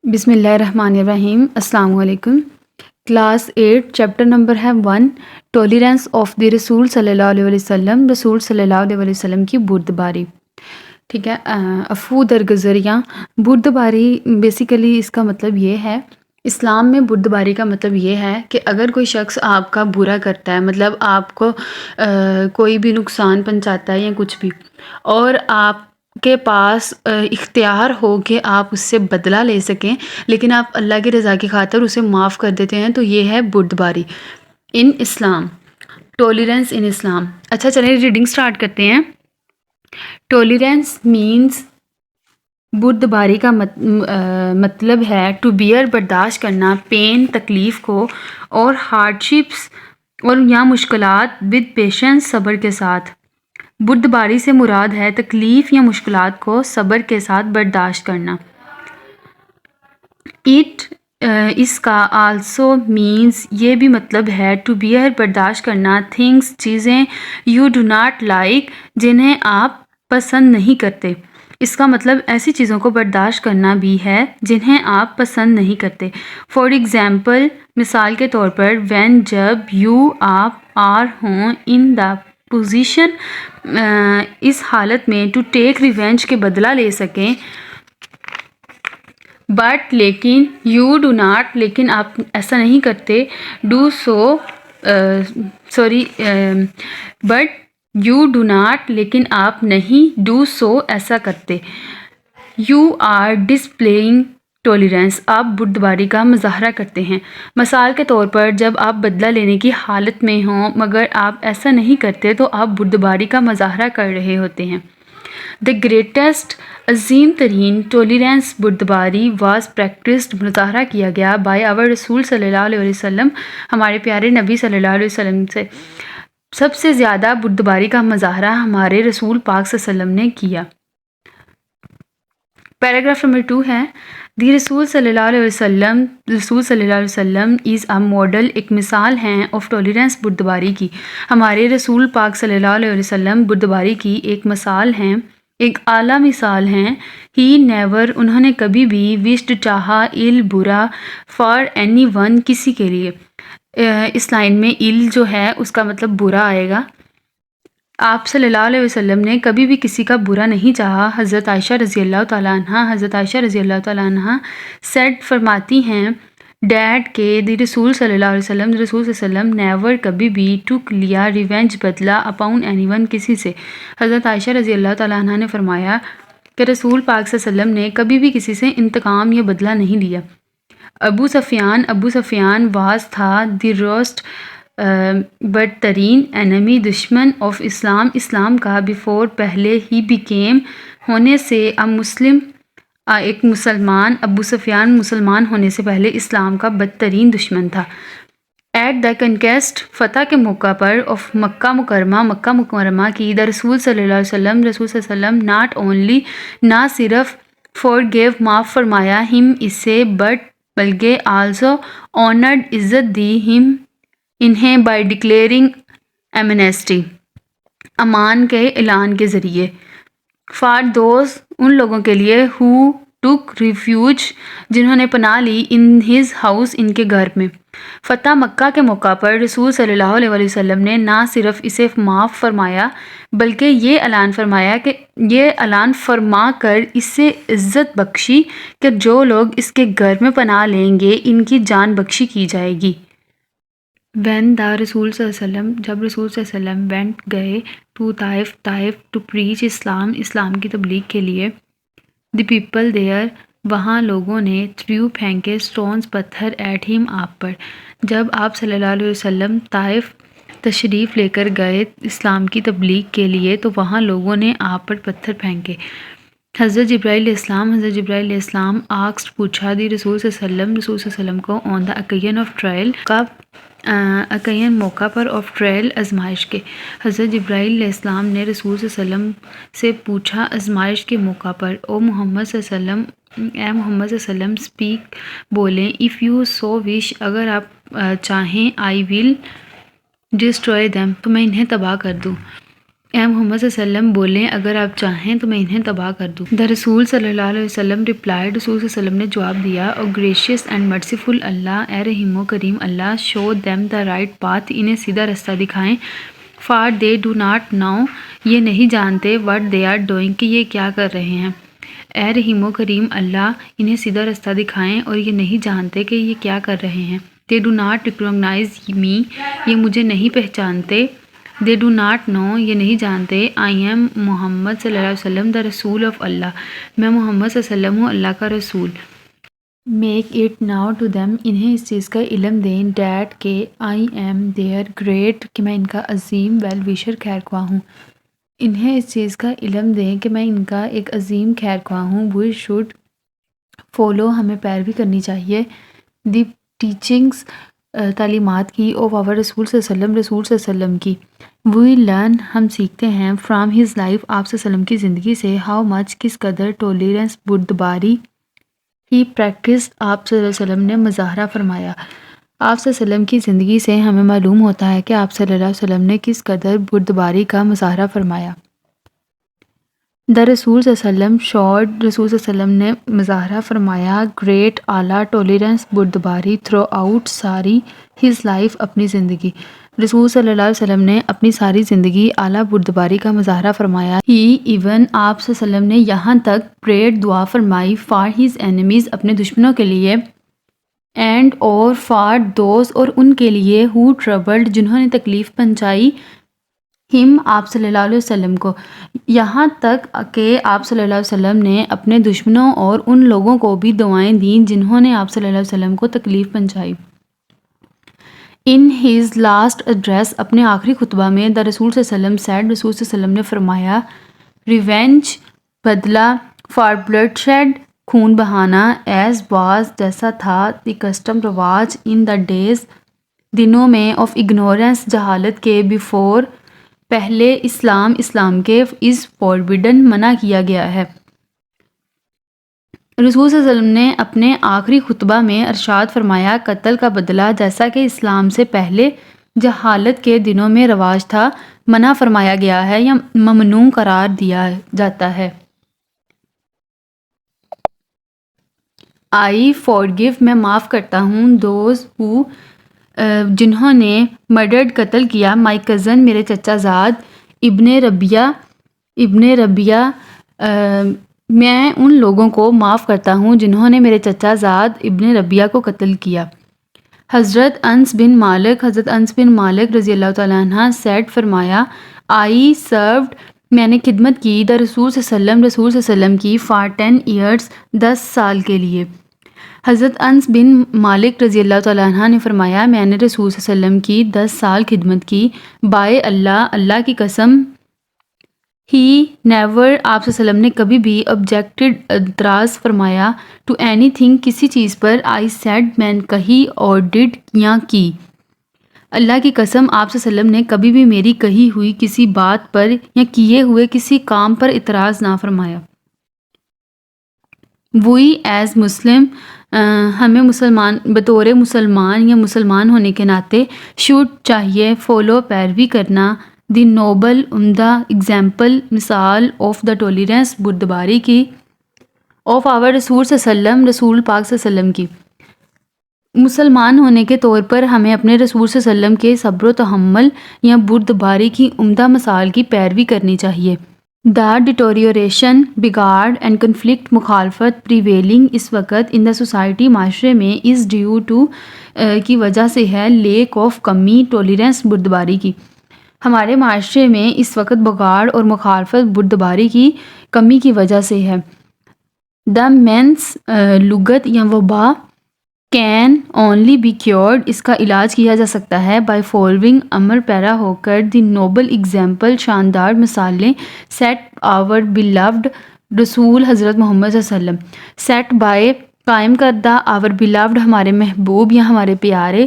بسم اللہ الرحمن الرحیم۔ السلام علیکم۔ کلاس 8 چیپٹر نمبر ہے 1 ٹولرینس آف دی رسول صلی اللہ علیہ وسلم، رسول صلی اللہ علیہ وسلم کی بردباری۔ ٹھیک ہے، عفو درگزریاں۔ بردباری بیسیکلی اس کا مطلب یہ ہے، اسلام میں بردباری کا مطلب یہ ہے کہ اگر کوئی شخص آپ کا برا کرتا ہے، مطلب آپ کو کوئی بھی نقصان پہنچاتا ہے یا کچھ بھی، اور آپ کے پاس اختیار ہو کہ آپ اس سے بدلہ لے سکیں، لیکن آپ اللہ کی رضا کی خاطر اسے معاف کر دیتے ہیں، تو یہ ہے بردباری ان اسلام، ٹولرینس ان اسلام۔ اچھا چلیں ریڈنگ سٹارٹ کرتے ہیں۔ ٹولرینس مینز، بردباری کا مطلب ہے ٹو بیئر، برداشت کرنا، پین تکلیف کو، اور ہارڈشپس اور یا مشکلات، ود پیشنس صبر کے ساتھ۔ بردباری سے مراد ہے تکلیف یا مشکلات کو صبر کے ساتھ برداشت کرنا۔ اس کا آلسو مینز، یہ بھی مطلب ہے ٹو بیئر، برداشت کرنا، تھنگس چیزیں، یو ڈو ناٹ لائک، جنہیں آپ پسند نہیں کرتے۔ اس کا مطلب ایسی چیزوں کو برداشت کرنا بھی ہے جنہیں آپ پسند نہیں کرتے۔ فار ایگزامپل، مثال کے طور پر، وین جب، یو آپ آر ہوں، ان دا پوزیشن اس حالت میں، ٹو ٹیک ریونج کے بدلہ لے سکیں، بٹ لیکن، یو ڈو ناٹ لیکن آپ ایسا نہیں کرتے، do so but you do not لیکن آپ نہیں، ڈو سو ایسا کرتے، یو آر ڈسپلےئنگ ٹولرینس، آپ بردباری کا مظاہرہ کرتے ہیں۔ مثال کے طور پر، جب آپ بدلہ لینے کی حالت میں ہوں مگر آپ ایسا نہیں کرتے تو آپ بردباری کا مظاہرہ کر رہے ہوتے ہیں۔ دا گریٹسٹ، عظیم ترین، ٹولرینس بردباری واز پریکٹسڈ، مظاہرہ کیا گیا، بائی آور رسول صلی اللہ علیہ وسلم، ہمارے پیارے نبی صلی اللہ علیہ وسلم سے۔ سب سے زیادہ بردباری کا مظاہرہ ہمارے رسول پاک صلی اللہ علیہ وسلم نے کیا۔ پیراگراف نمبر 2 ہے، دی رسول صلی اللہ علیہ وسلم، رسول صلی اللہ علیہ وسلم از اے ماڈل، ایک مثال ہیں، آف ٹولرینس، بردباری کی۔ ہمارے رسول پاک صلی اللہ علیہ وسلم بردباری کی ایک مثال ہیں، ایک اعلیٰ مثال ہیں۔ ہی نیور، انہوں نے کبھی بھی، وشڈ چاہا، ایل برا، فار اینی ون، کسی کے لیے۔ اس لائن میں ایل جو ہے اس کا مطلب برا آئے گا۔ آپ صلی اللہ علیہ وسلم نے کبھی بھی کسی کا برا نہیں چاہا۔ حضرت عائشہ رضی اللہ تعالیٰ عنہ سیڈ، فرماتی ہیں، ڈیڈ کے، دی رسول صلی اللہ علیہ وسلم، رسول صلی اللہ علیہ وسلم، نیور کبھی بھی، ٹک لیا، ریونج بدلہ، اپاؤن اینی ون، کسی سے۔ حضرت عائشہ رضی اللہ تعالیٰ عنہ نے فرمایا کہ رسول پاک صلی اللہ علیہ وسلم نے کبھی بھی کسی سے انتقام یا بدلہ نہیں لیا۔ ابو سفیان واز تھا، دی روسٹ بدترین، انیمی، دشمن، آف اسلام، اسلام کا، بیفور، پہلے، ہی بیکیم، ہونے سے، مسلم، ایک مسلمان، ابو سفیان مسلمان ہونے سے پہلے اسلام کا بدترین دشمن تھا۔ ایٹ دا کنکیسٹ، فتح کے موقع پر، آف مکہ مکرمہ کی، دا رسول صلی اللہ علیہ وسلم، رسول صلی اللہ علیہ وسلم، ناٹ اونلی، نہ صرف، فورگیو، معاف فرمایا، ہم، اسے، بٹ بلکہ، آلسو آنرڈ، عزت دی، ہم انہیں، بائی ڈکلیئرنگ ایمنیسٹی، امان کے اعلان کے ذریعے، فار دوز، ان لوگوں کے لیے، ہو ٹک ریفیوج، جنہوں نے پناہ لی، ان ہز ہاؤس، ان کے گھر میں۔ فتح مکہ کے موقع پر رسول صلی اللہ علیہ وسلم نے نہ صرف اسے معاف فرمایا بلکہ یہ اعلان فرما کر اسے عزت بخشی کہ جو لوگ اس کے گھر میں پناہ لیں گے ان کی جان بخشی کی جائے گی۔ وین دا رسول صلی اللہ علیہ وسلم، جب رسول صلی اللہ علیہ وسلم، وینٹ گئے، ٹو طائف، ٹو پریچ اسلام، اسلام کی تبلیغ کے لیے، دی پیپل دیئر، وہاں لوگوں نے، تھریو، پھینکے، اسٹونز، پتھر، ایٹ ہم، آپ پر۔ جب آپ صلی اللہ علیہ وسلم طائف تشریف لے کر گئے اسلام کی تبلیغ کے لیے تو وہاں لوگوں نے آپ پر پتھر پھینکے۔ حضرت جبرائیل علیہ السلام آسکڈ، پوچھا، دی رسول صلی اللہ علیہ وسلم، رسول صلی اللہ علیہ وسلم کو، آن دا اوکیژن آف ٹرائل، موقع پر، آف ٹرائل، آزمائش کے۔ حضرت جبرائیل علیہ السلام نے رسول صلی اللہ علیہ وسلم سے پوچھا آزمائش کے موقع پر، او محمد صلی اللہ علیہ وسلم، اے محمد صلی اللہ علیہ وسلم، اسپیک، بولیں، اف یو سو وش، اگر آپ چاہیں، آئی ول ڈسٹروائے دیم، تو میں انہیں تباہ کر دوں۔ اے محمد صلی اللہ علیہ وسلم بولیں اگر آپ چاہیں تو میں انہیں تباہ کر دوں۔ دا رسول صلی اللہ علیہ وسلم replied، رسول صلی اللہ علیہ وسلم نے جواب دیا، او گریشیس اینڈ مرسیفل اللہ، اے رحیم و کریم اللہ، شو them the right path، انہیں سیدھا رستہ دکھائیں، for they do not know، یہ نہیں جانتے، what they are doing، کہ یہ کیا کر رہے ہیں۔ اے رحیم و کریم اللہ، انہیں سیدھا رستہ دکھائیں اور یہ نہیں جانتے کہ یہ کیا کر رہے ہیں۔ they do not recognize me، یہ مجھے نہیں پہچانتے۔ they do not know، یہ نہیں جانتے، I am محمد صلی اللہ علیہ وسلم the رسول of اللہ، میں محمد صلی اللہ علیہ وسلم ہوں اللہ کا رسول۔ make it now to them، انہیں اس چیز کا علم دیں، that کہ I am their great، کہ میں ان کا عظیم well wisher خیر خواہ ہوں۔ انہیں اس چیز کا علم دیں کہ میں ان کا ایک عظیم خیر خواہ ہوں۔ we should follow، ہمیں پیروی کرنی چاہیے، دی ٹیچنگس، تعلیمات کی، آف our رسول صلی اللہ علیہ وسلم، رسول صلی اللہ علیہ وسلم کی۔ we learn، ہم سیکھتے ہیں، from his life، آپ صلی اللہ علیہ وسلم کی زندگی سے، how much، کس قدر، tolerance، بردباری، he practiced، آپ صلی اللہ علیہ وسلم نے مظاہرہ فرمایا۔ آپ صلی اللہ علیہ وسلم کی زندگی سے ہمیں معلوم ہوتا ہے کہ آپ صلی اللہ علیہ وسلم نے کس قدر بردباری کا مظاہرہ فرمایا۔ دا رسول صلی اللہ علیہ وسلم شوڈ، رسول صلی اللہ علیہ وسلم نے مظاہرہ فرمایا، گریٹ، اعلیٰ، ٹولرنس، بردباری، تھرو آؤٹ، ساری، ہز لائف، اپنی زندگی۔ رسول صلی اللہ علیہ وسلم نے اپنی ساری زندگی اعلیٰ بردباری کا مظاہرہ فرمایا۔ ہی ایون، آپ صلی اللہ علیہ وسلم نے یہاں تک پریڈ، دعا فرمائی، فار ہز اینیمیز، اپنے دشمنوں کے لیے، اینڈ اور فار دوز، اور ان کے لیے، ہو ٹربلڈ، جنہوں نے تکلیف پہنچائی، ہم، آپ صلی اللہ علیہ وسلم کو، یہاں تک کہ آپ صلی اللہ علیہ وسلم نے اپنے دشمنوں اور ان لوگوں کو بھی دعائیں دیں جنہوں نے آپ صلی اللہ علیہ وسلم کو تکلیف پہنچائی۔ ان ہز لاسٹ ایڈریس، اپنے آخری خطبہ میں، دا رسول صلی اللہ علیہ وسلم سیڈ، رسول صلی اللہ علیہ وسلم نے فرمایا، ریونج، بدلہ، فار بلڈ شیڈ، خون بہانا، ایز واز، جیسا تھا، دی کسٹم، رواج، ان دا ڈیز، دنوں میں، آف اگنورینس، جہالت کے، بیفور، پہلے، اسلام، اسلام کے، از فوربڈن، منع کیا گیا ہے۔ رسول صلی اللہ علیہ وسلم نے اپنے آخری خطبہ میں ارشاد فرمایا، قتل کا بدلہ جیسا کہ اسلام سے پہلے جہالت کے دنوں میں رواج تھا، منع فرمایا گیا ہے یا ممنوع قرار دیا جاتا ہے۔ آئی فورگیو، میں معاف کرتا ہوں، دوز ہو، جنہوں نے مرڈرڈ، قتل کیا، مائی کزن، میرے چچا زاد، ابن ربیہ، میں ان لوگوں کو معاف کرتا ہوں جنہوں نے میرے چچا زاد ابن ربیہ کو قتل کیا۔ حضرت انس بن مالک رضی اللہ تعالیٰ عنہ سیڈ، فرمایا، آئی سروڈ، میں نے خدمت کی، دا رسول صلی اللہ علیہ وسلم، رسول صلی اللہ علیہ وسلم کی، فار 10 ایئرس، 10 سال کے لیے۔ حضرت انس بن مالک رضی اللہ تعالیٰ عنہ نے فرمایا، میں نے رسول صلی اللہ علیہ وسلم کی 10 سال خدمت کی، بائے اللہ، اللہ کی قسم، ہی نیور، آپ صلی اللہ علیہ وسلم نے کبھی بھی، آبجیکٹڈ، اعتراض فرمایا، ٹو اینی تھنگ، کسی چیز پر، آئی سیڈ، میں نے کہی، اور ڈڈ، یا کی۔ اللہ کی قسم، آپ صلی اللہ علیہ وسلم نے کبھی بھی میری کہی ہوئی کسی بات پر یا کیے ہوئے کسی کام پر اعتراض نہ فرمایا۔ وہی ایز مسلم، ہمیں بطور مسلمان یا مسلمان ہونے کے ناطے، شوڈ، چاہیے، فالو، پیروی کرنا، دی نوبل، عمدہ، اگزامپل، مثال، آف دا ٹولرنس، بردباری کی، آف آور رسول صلی اللہ علیہ وسلم، رسول پاک صلی اللہ علیہ وسلم کی۔ مسلمان ہونے کے طور پر ہمیں اپنے رسول صلی اللہ علیہ وسلم کے صبر و تحمل یا بردباری کی عمدہ مثال کی پیروی کرنی چاہیے۔ دا ڈیٹوریوریشن، بگاڑ، اینڈ کنفلکٹ، مخالفت، پریویلنگ، اس وقت، ان دا سوسائٹی، معاشرے میں، از ڈیو ٹو، کی وجہ سے ہے، لیک آف، کمی، ٹولرنس، بردباری کی۔ ہمارے معاشرے میں اس وقت بگاڑ اور مخالفت، بردباری کی کمی کی وجہ سے ہے۔ دا مینس، لغت یا وبا، کین اونلی بی کیورڈ، اس کا علاج کیا جا سکتا ہے، بائی فالوئنگ، عمل پیرا ہو کر، دی نوبل ایگزامپل، شاندار مثالیں، سیٹ آور بیلوڈ، رسول حضرت محمد صلی اللہ علیہ وسلم، سیٹ بائی، قائم کردہ، آور بیلوڈ، ہمارے محبوب یا ہمارے پیارے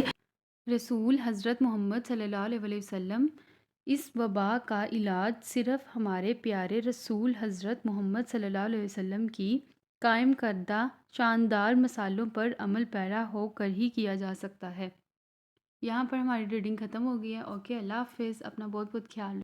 رسول حضرت محمد صلی اللہ علیہ وسلم۔ اس وبا کا علاج صرف ہمارے پیارے رسول حضرت محمد صلی اللہ علیہ وسلم کی قائم کردہ شاندار مثالوں پر عمل پیرا ہو کر ہی کیا جا سکتا ہے۔ یہاں پر ہماری ریڈنگ ختم ہو گئی ہے۔ اوکے، اللہ حافظ، اپنا بہت بہت خیال رکھیں۔